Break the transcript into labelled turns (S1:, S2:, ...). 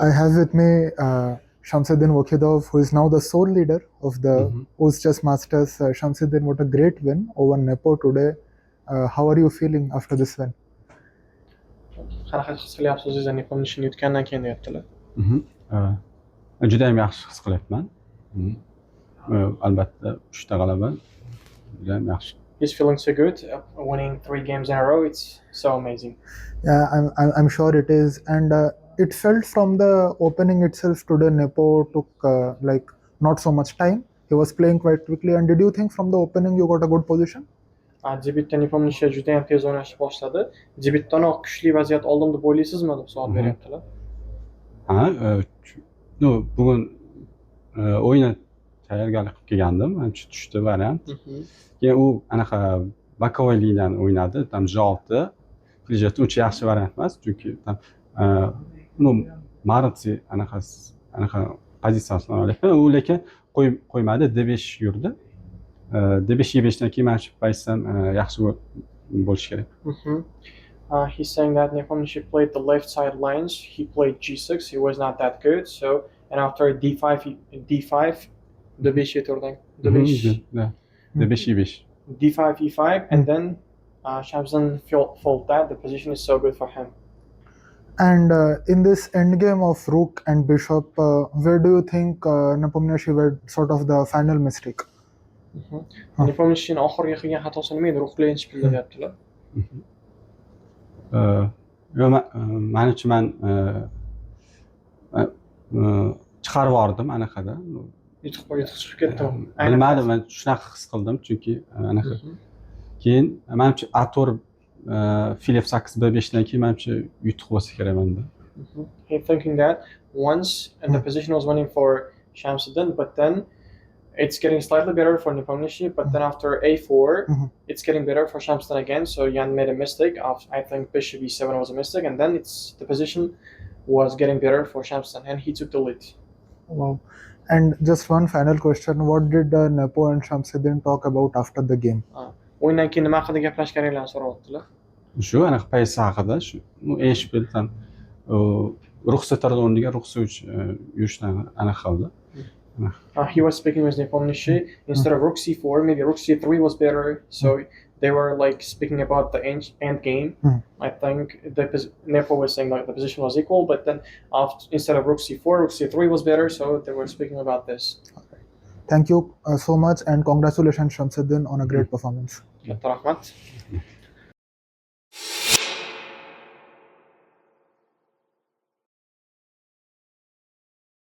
S1: I have with me Shamsuddin Wakhidov, who is now the sole leader of the Oz Chess Masters. Shamsuddin, what a great win over Nepo today. How are you feeling after this win?
S2: qanaqa his qilyapsiz o'zingizni Nepomnishyni yutgandan keyin deyaptilar.
S3: Juda ham yaxshi his qilyapman. Albatta 3 ta g'alaba juda ham yaxshi.
S2: He's feeling so good, winning 3 games in a row. It's so amazing.
S1: Yeah, I'm sure it is, and it felt from the opening itself today Nepo took like not so much time. He was playing quite quickly. And did you think from the opening you got a good position?
S2: Debutda Nepomnish juda ham tez o'ynashni boshladi. Debutdanoq kuchli vaziyat oldim deb o'ylaysizmi deb savol beryaptilar.
S3: Bugun o'yinga tayyorgarlik qilib kelgandim. Ancha tushdi variant. Keyin u anaqa bokovой liniyani o'ynadi, tam J6. Qilish uncha yaxshi variant emas, chunki Maritsi anaqa pozitsiyasini olyapti. U lekin qo'ymadi, D5 yurdi. D5 E5dan keyin mana shu pozitsiyam yaxshi bo'lishi kerak.
S2: He's saying that Nepomnish played the left side lines. He played G6. He was not that good. So and after D5, D5 yeturdang.
S3: D5 E5.
S2: D5 E5 and then Shamsuddin felt that the position is so good for him.
S1: And in this endgame of rook and bishop, where do you think Nepomniachtchi made sort of the final mistake?
S2: Nepomniachtchining oxirgi qilgan xatosi nima edi? Ruh bilan enchib deyaptilar.
S3: Menimcha men chiqarib yubordim anaqada.
S2: Yutib chiqib ketdim.
S3: Bilmadim, men shunaqa his qildim, chunki anaqa. Keyin menimcha A4 fil F8 B5dan keyin menimcha yutuq bo'lsa kerak menda.
S2: He thinking that once and the position was winning for Shamsuddin, but then it's getting slightly better for Nepomniachtchi, but then after A4, it's getting better for Shamsuddin again. So Jan made a mistake. I think Bishop E7 was a mistake, and then the position was getting better for Shamsuddin, and he took the lead.
S1: Wow. And just one final question: what did Nepo and Shamsuddin talk about after the game?
S2: O'yindan keyin nima haqida gaplashganinglarni so'rayaptilar.
S3: Shu anaqa pozitsiya haqida, shu eshpil ham ruxsatlar o'rniga ruxsat yurishdan aniq qildi.
S2: He was speaking with Nepomniachtchi instead of rook c4, maybe rook c3 was better. So they were like speaking about the end game. I think Nepo was saying like the position was equal, but then instead of rook c4, rook c3 was better. So they were speaking about this.
S1: Thank you so much, and congratulations Shamsuddin on a great performance.
S2: Katta rahmat.